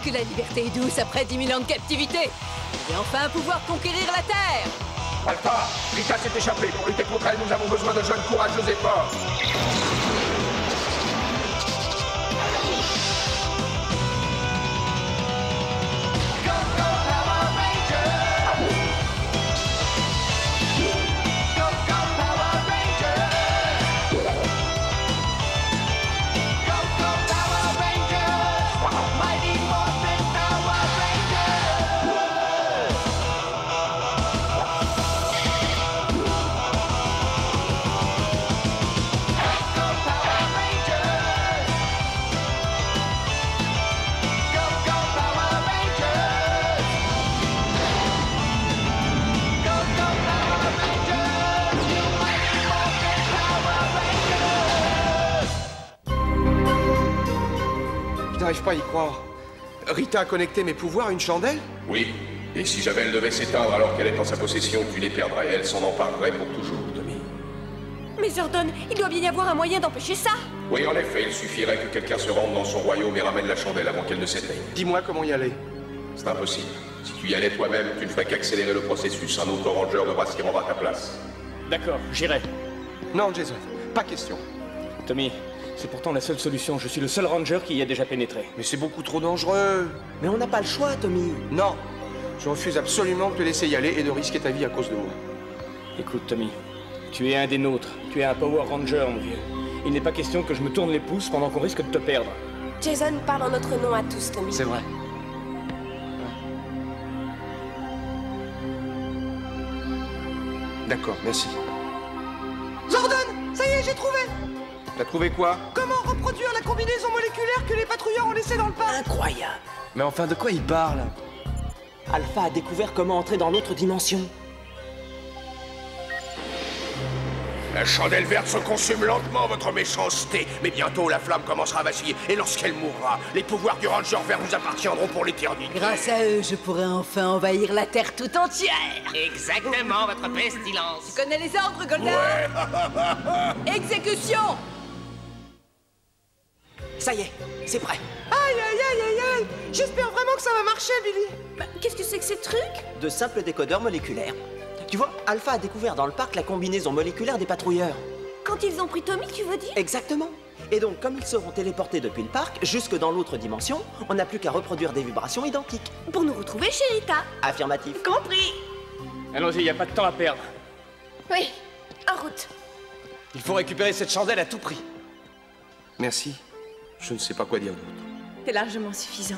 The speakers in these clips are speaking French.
que la liberté est douce après 10 000 ans de captivité. Et enfin pouvoir conquérir la Terre. Alpha, Rita s'est échappée. Pour lutter contre elle, nous avons besoin de jeunes courageux et forts. J'arrive pas à y croire. Rita a connecté mes pouvoirs à une chandelle? Oui, et si jamais elle devait s'éteindre alors qu'elle est en sa possession, tu les perdrais. Elle s'en emparerait pour toujours, Tommy. Mais Zordon, il doit bien y avoir un moyen d'empêcher ça. Oui, en effet, il suffirait que quelqu'un se rende dans son royaume et ramène la chandelle avant qu'elle ne s'éteigne. Dis-moi comment y aller. C'est impossible. Si tu y allais toi-même, tu ne ferais qu'accélérer le processus. Un autre ranger devra s'y rendre à ta place. D'accord, j'irai. Non, Jason, pas question. Tommy, c'est pourtant la seule solution. Je suis le seul ranger qui y a déjà pénétré. Mais c'est beaucoup trop dangereux. Mais on n'a pas le choix, Tommy. Non, je refuse absolument de te laisser y aller et de risquer ta vie à cause de moi. Écoute, Tommy, tu es un des nôtres. Tu es un Power Ranger, mon vieux. Il n'est pas question que je me tourne les pouces pendant qu'on risque de te perdre. Jason parle en notre nom à tous, Tommy. C'est vrai. D'accord, merci. Zordon, ça y est, j'ai trouvé. T'as trouvé quoi? Comment reproduire la combinaison moléculaire que les patrouilleurs ont laissée dans le parc? Incroyable. Mais enfin, de quoi il parle? Alpha a découvert comment entrer dans l'autre dimension. La chandelle verte se consume lentement, votre méchanceté. Mais bientôt, la flamme commencera à vaciller. Et lorsqu'elle mourra, les pouvoirs du Ranger vert vous appartiendront pour l'éternité. Grâce à eux, je pourrai enfin envahir la Terre tout entière. Exactement, votre pestilence. Tu connais les ordres, Goldar? Ouais. Exécution! Ça y est, c'est prêt. Aïe, aïe, aïe, aïe, aïe. J'espère vraiment que ça va marcher, Billy. Bah, qu'est-ce que c'est que ces trucs? De simples décodeurs moléculaires. Tu vois, Alpha a découvert dans le parc la combinaison moléculaire des patrouilleurs. Quand ils ont pris Tommy, tu veux dire? Exactement. Et donc, comme ils seront téléportés depuis le parc jusque dans l'autre dimension, on n'a plus qu'à reproduire des vibrations identiques. Pour nous retrouver chez Rita. Affirmatif. Compris. Allons-y, y a pas de temps à perdre. Oui, en route. Il faut récupérer cette chandelle à tout prix. Merci. Je ne sais pas quoi dire d'autre. T'es largement suffisant.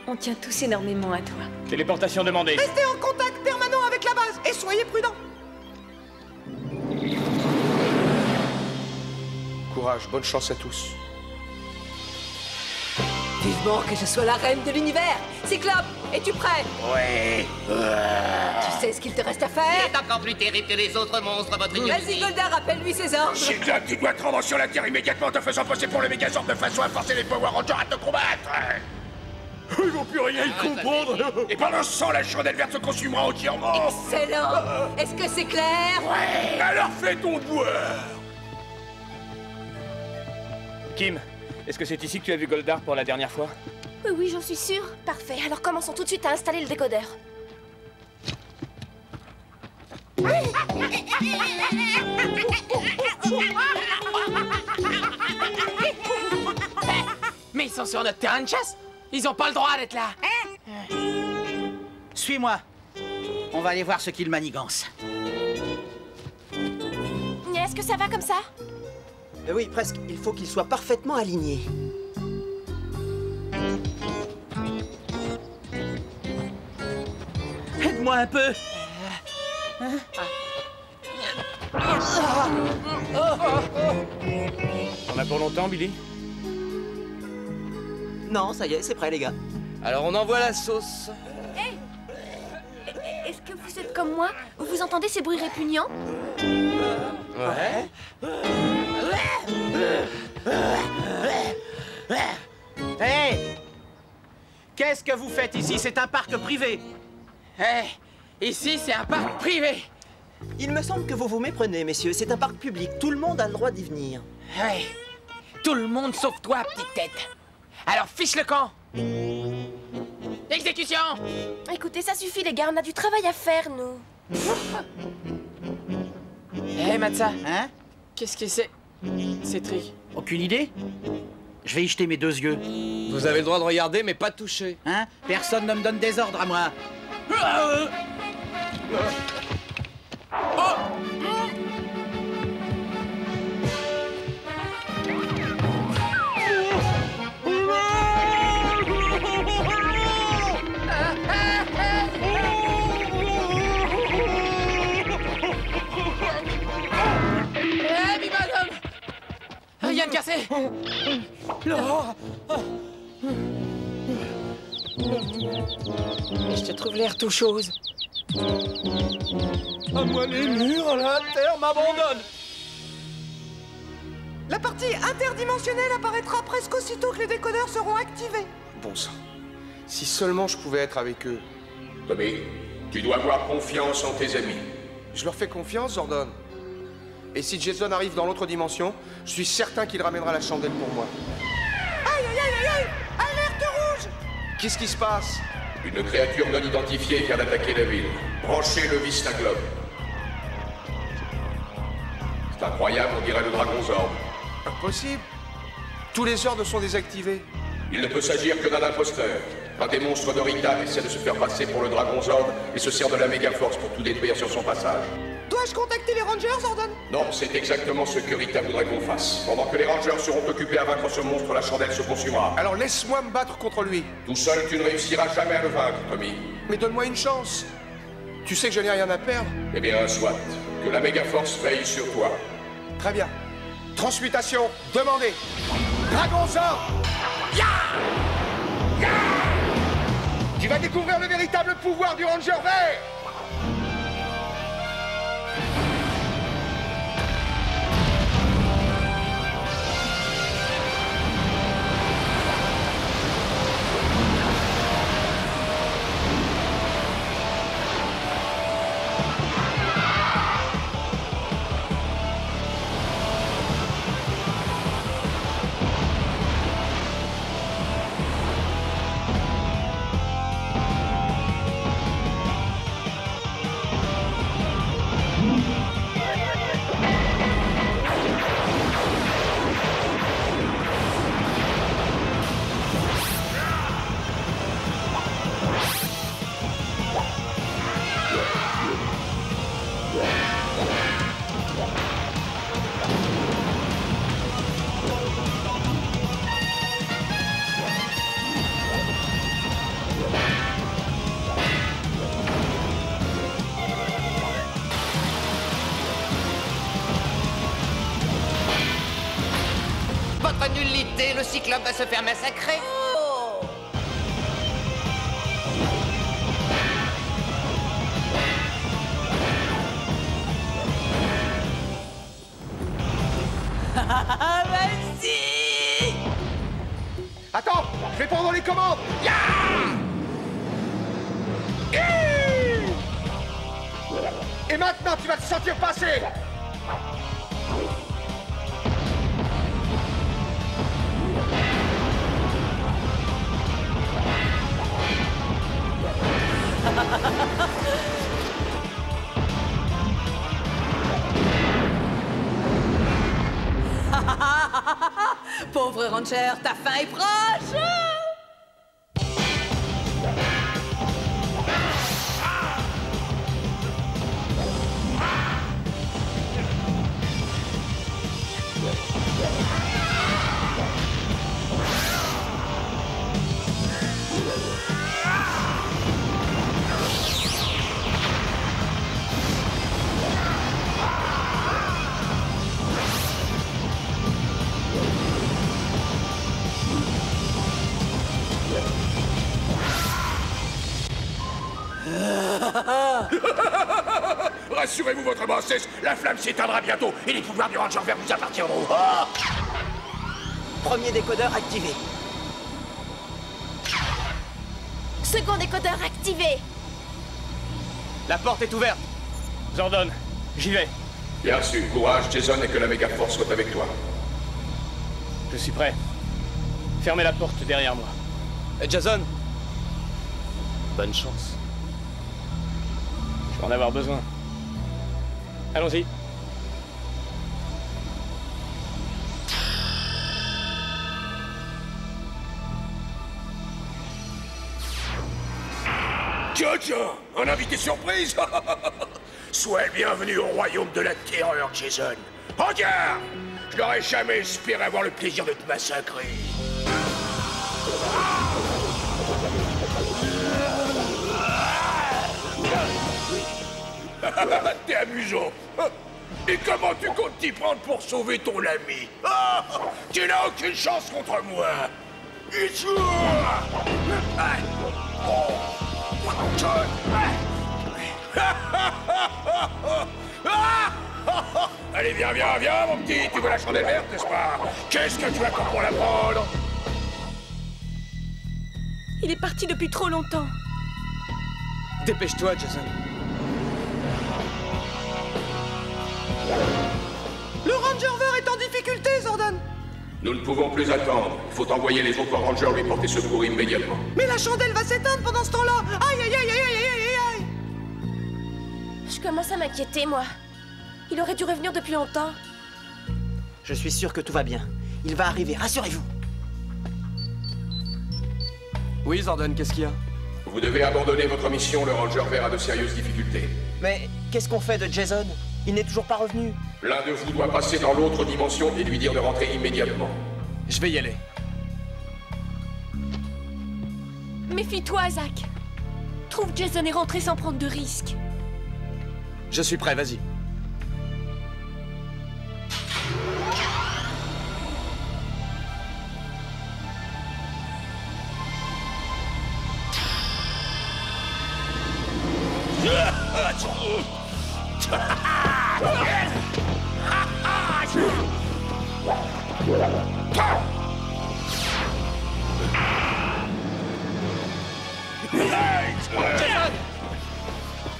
On tient tous énormément à toi. Téléportation demandée. Restez en contact permanent avec la base et soyez prudents. Courage, bonne chance à tous. Vivement que je sois la reine de l'univers. Cyclope, es-tu prêt? Ouais. Tu sais ce qu'il te reste à Il faire? est encore plus terrible que les autres monstres, votre Vas-y, ignominie. Goldar, rappelle-lui ses ordres. Cyclope, tu dois te rendre sur la Terre immédiatement en te faisant passer pour le Mégazord de façon à forcer les Power Rangers à te combattre. Ils vont plus rien y comprendre. Et pendant ce temps, la chandelle verte se consumera entièrement. Excellent. Est-ce que c'est clair? Ouais. Alors fais ton devoir. Kim, est-ce que c'est ici que tu as vu Goldar pour la dernière fois? Oui, oui, j'en suis sûre. Parfait. Alors commençons tout de suite à installer le décodeur. Mais ils sont sur notre terrain de chasse. Ils ont pas le droit d'être là. Suis-moi. On va aller voir ce qu'il manigance. Est-ce que ça va comme ça? Oui, presque. Il faut qu'ils soient parfaitement alignés. Aide-moi un peu. On a pour longtemps, Billy? Non, ça y est, c'est prêt, les gars. Alors on envoie la sauce. Est-ce que vous êtes comme moi? Vous entendez ces bruits répugnants? Ouais. Hé! Qu'est-ce que vous faites ici? C'est un parc privé. Ici, c'est un parc privé. Il me semble que vous vous méprenez, messieurs. C'est un parc public. Tout le monde a le droit d'y venir. Tout le monde sauf toi, petite tête. Alors fiche le camp. exécution! Écoutez, ça suffit les gars, on a du travail à faire, nous. Hé, Matza. Hein? Qu'est-ce que c'est? Ces trucs. Aucune idée? Je vais y jeter mes 2 yeux. Vous avez le droit de regarder, mais pas de toucher. Hein? Personne ne me donne des ordres à moi. Hé, Bibadum! Rien de cassé! Je te trouve l'air tout chose. À moi les murs, la terre m'abandonne. La partie interdimensionnelle apparaîtra presque aussitôt que les décodeurs seront activés. Bon sang. Si seulement je pouvais être avec eux. Tommy, tu dois avoir confiance en tes amis. Je leur fais confiance, Zordon. Et si Jason arrive dans l'autre dimension, je suis certain qu'il ramènera la chandelle pour moi. Aïe, aïe, aïe, aïe, aïe! Alerte rouge! Qu'est-ce qui se passe? Une créature non identifiée vient d'attaquer la ville. Branchez le Vistaglobe. C'est incroyable, on dirait le dragon Zord. Impossible. Tous les ordres sont désactivés. Il ne peut s'agir que d'un imposteur. Un des monstres de Rita essaie de se faire passer pour le dragon Zord et se sert de la méga-force pour tout détruire sur son passage. Dois-je contacter les Rangers, Zordon? Non, c'est exactement ce que Rita voudrait qu'on fasse. Pendant que les Rangers seront occupés à vaincre ce monstre, la chandelle se consumera. Alors laisse-moi me battre contre lui. Tout seul, tu ne réussiras jamais à le vaincre, Tommy. Mais donne-moi une chance. Tu sais que je n'ai rien à perdre. Eh bien, soit. Que la méga-force veille sur toi. Très bien. Transmutation, demandez. Dragon Zord. Tu vas découvrir le véritable pouvoir du Ranger Vert. Votre nullité, le cyclope va se faire massacrer. Vas-y! Attends, je vais prendre les commandes. Et maintenant, tu vas te sentir passer. Pauvre Ranger, ta fin est proche! Rassurez-vous, votre bassesse, la flamme s'éteindra bientôt et les pouvoirs du Ranger Vert vous appartiendront. Oh, Premier décodeur activé. Second décodeur activé. La porte est ouverte. Zordon, j'y vais. bien sûr, courage, Jason, et que la méga-force soit avec toi. Je suis prêt. Fermez la porte derrière moi. Jason, Bonne chance. Je vais en avoir besoin. Allons-y. Tiens, un invité surprise. Sois le bienvenu au royaume de la terreur, Jason. Regarde, je n'aurais jamais espéré avoir le plaisir de te massacrer. T'es amusant. Et comment tu comptes t'y prendre pour sauver ton ami? Tu n'as aucune chance contre moi. Allez, viens, mon petit. Tu veux la chandelle verte, n'est-ce pas? Qu'est-ce que tu as pour la prendre? Il est parti depuis trop longtemps. Dépêche-toi, Jason. Le Ranger vert est en difficulté, Zordon. Nous ne pouvons plus attendre. Il faut envoyer les autres Rangers lui porter secours immédiatement. Mais la chandelle va s'éteindre pendant ce temps-là. Aïe, aïe, aïe, aïe, aïe, aïe, aïe. Je commence à m'inquiéter, moi. Il aurait dû revenir depuis longtemps. Je suis sûr que tout va bien. Il va arriver, rassurez-vous. Oui, Zordon, qu'est-ce qu'il y a? Vous devez abandonner votre mission. Le Ranger vert a de sérieuses difficultés. Mais qu'est-ce qu'on fait de Jason? Il n'est toujours pas revenu. L'un de vous doit passer dans l'autre dimension et lui dire de rentrer immédiatement. Je vais y aller. Méfie-toi, Zach. Trouve Jason et rentrez sans prendre de risques. Je suis prêt, vas-y.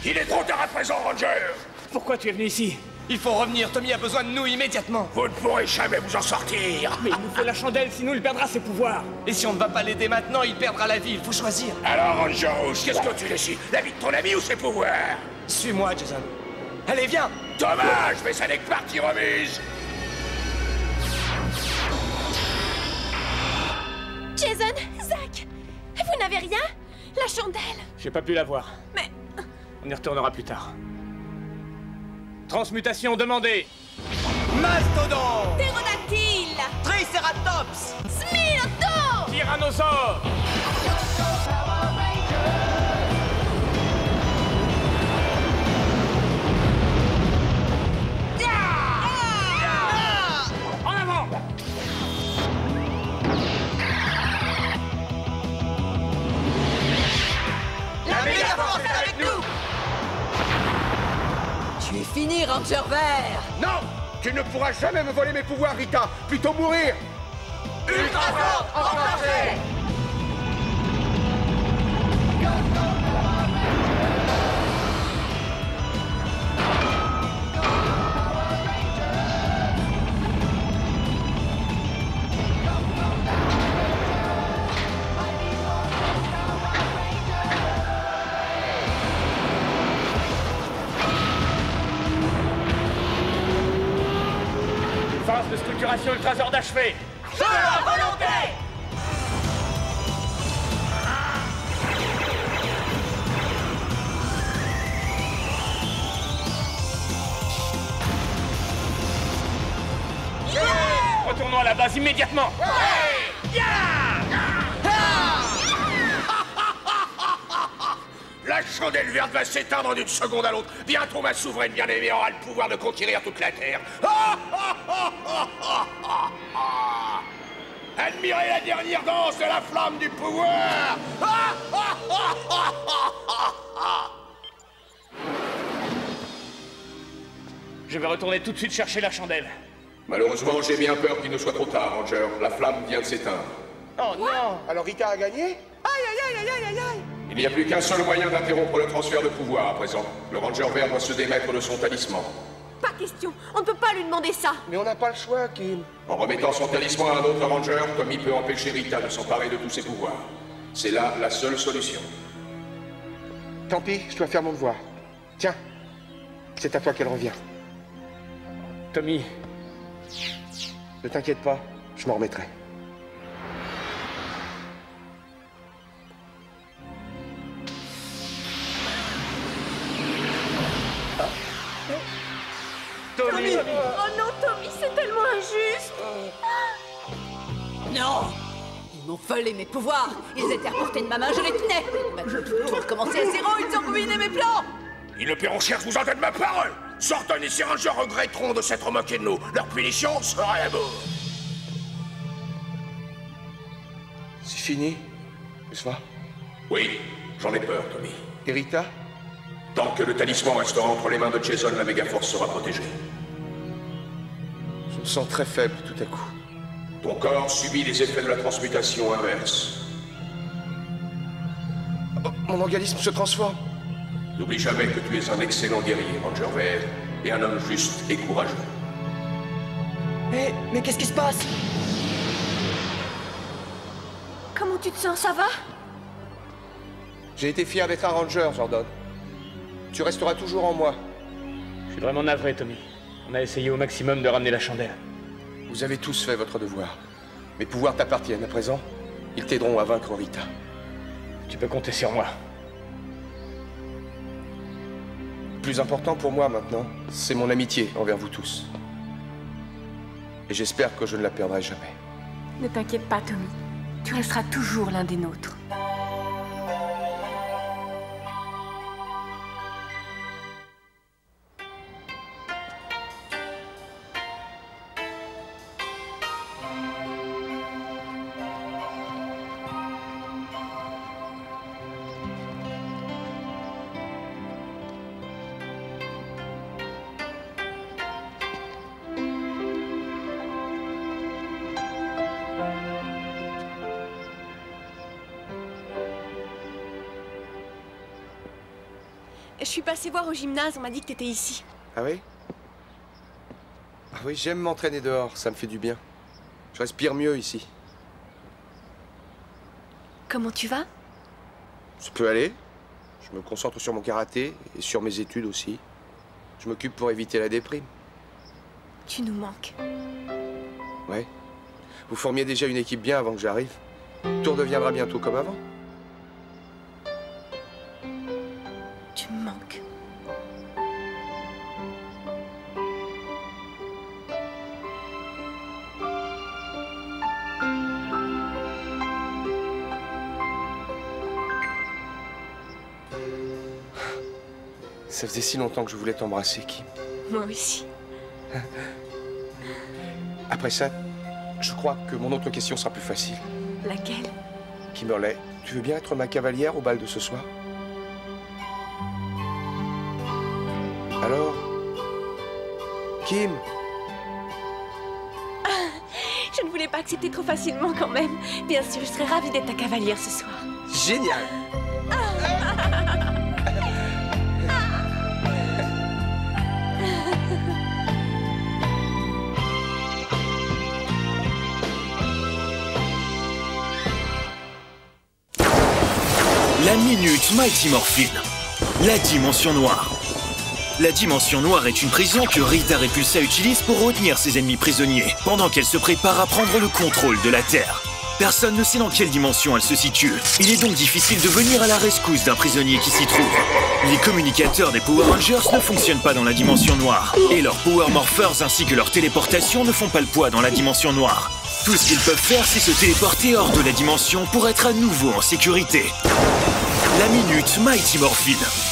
Il est trop tard à présent, Ranger. Pourquoi tu es venu ici? Il faut revenir, Tommy a besoin de nous immédiatement. Vous ne pourrez jamais vous en sortir. Mais il nous faut la chandelle, sinon il perdra ses pouvoirs. Et si on ne va pas l'aider maintenant, il perdra la vie, il faut choisir. Alors, Ranger Rouge, qu'est-ce que tu décides? La vie de ton ami ou ses pouvoirs? Suis-moi, Jason. Allez, viens. Dommage, mais ça n'est que partie remise. Jason, Zach, vous n'avez rien? La chandelle. J'ai pas pu la voir. Mais... On y retournera plus tard. Transmutation demandée. Mastodon. Ptérodactyle. Triceratops. Smilodon. Tyrannosaure. En avant. La meilleure force est avec nous. Tu es fini, Ranger vert. Non, tu ne pourras jamais me voler mes pouvoirs, Rita. Plutôt mourir. Ultra force enclenchée. Phase de structuration Ultrazord achevée. De la volonté. Retournons à la base immédiatement. La chandelle verte va s'éteindre d'une seconde à l'autre. Bientôt, ma souveraine bien-aimée aura le pouvoir de conquérir toute la Terre. Admirez la dernière danse de la flamme du pouvoir. Je vais retourner tout de suite chercher la chandelle. Malheureusement, j'ai bien peur qu'il ne soit trop tard, Ranger. La flamme vient de s'éteindre. Oh non. Alors Rita a gagné? Aïe, aïe, aïe, aïe, aïe, aïe. Il n'y a plus qu'un seul moyen d'interrompre le transfert de pouvoir à présent. Le Ranger vert doit se démettre de son talisman. Pas question. On ne peut pas lui demander ça. Mais on n'a pas le choix, Kim. En remettant son talisman à un autre Ranger, Tommy peut empêcher Rita de s'emparer de tous ses pouvoirs. C'est là la seule solution. Tant pis, je dois faire mon devoir. Tiens, c'est à toi qu'elle revient. Tommy, Ne t'inquiète pas, je m'en remettrai. Tommy! Oh non, Tommy, c'est tellement injuste! Non! Ils m'ont volé mes pouvoirs! Ils étaient à portée de ma main, je les tenais! Maintenant, je dois tout recommencer à zéro, ils ont ruiné mes plans! Ils ne paieront cher, je vous en donne ma parole! Zordon et ses rangers regretteront de s'être moqués de nous. Leur punition sera la mort. C'est fini, n'est-ce pas? Oui, j'en ai peur, Tommy. Et Rita? Tant que le talisman restera entre les mains de Jason, la Megaforce sera protégée. Je me sens très faible tout à coup. Ton corps subit les effets de la transmutation inverse. Oh, mon organisme se transforme. N'oublie jamais que tu es un excellent guerrier, Ranger Vert, et un homme juste et courageux. Mais qu'est-ce qui se passe? Comment tu te sens, ça va? J'ai été fier d'être un ranger, Zordon. Tu resteras toujours en moi. je suis vraiment navré, Tommy. On a essayé au maximum de ramener la chandelle. Vous avez tous fait votre devoir. Mes pouvoirs t'appartiennent à présent. Ils t'aideront à vaincre Rita. Tu peux compter sur moi. Le plus important pour moi maintenant, c'est mon amitié envers vous tous. Et j'espère que je ne la perdrai jamais. Ne t'inquiète pas, Tommy. Tu resteras toujours l'un des nôtres. Je suis passée voir au gymnase, on m'a dit que t'étais ici. Ah oui? Ah oui, j'aime m'entraîner dehors, ça me fait du bien. Je respire mieux ici. Comment tu vas? Ça peut aller. Je me concentre sur mon karaté et sur mes études aussi. Je m'occupe pour éviter la déprime. Tu nous manques. Ouais. Vous formiez déjà une équipe bien avant que j'arrive. Tout redeviendra bientôt comme avant. Tu me manques. Ça faisait si longtemps que je voulais t'embrasser, Kim. Moi aussi. Après ça, je crois que mon autre question sera plus facile. Laquelle? Kimberley, tu veux bien être ma cavalière au bal de ce soir? Alors? Kim? Je ne voulais pas accepter trop facilement quand même. Bien sûr, je serais ravie d'être ta cavalière ce soir. Génial! La Minute Mighty Morphin. La Dimension Noire. La Dimension Noire est une prison que Rita Repulsa utilise pour retenir ses ennemis prisonniers, pendant qu'elle se prépare à prendre le contrôle de la Terre. Personne ne sait dans quelle dimension elle se situe. Il est donc difficile de venir à la rescousse d'un prisonnier qui s'y trouve. Les communicateurs des Power Rangers ne fonctionnent pas dans la Dimension Noire. Et leurs Power Morphers ainsi que leur téléportation ne font pas le poids dans la Dimension Noire. Tout ce qu'ils peuvent faire, c'est se téléporter hors de la dimension pour être à nouveau en sécurité. La Minute Mighty Morphin.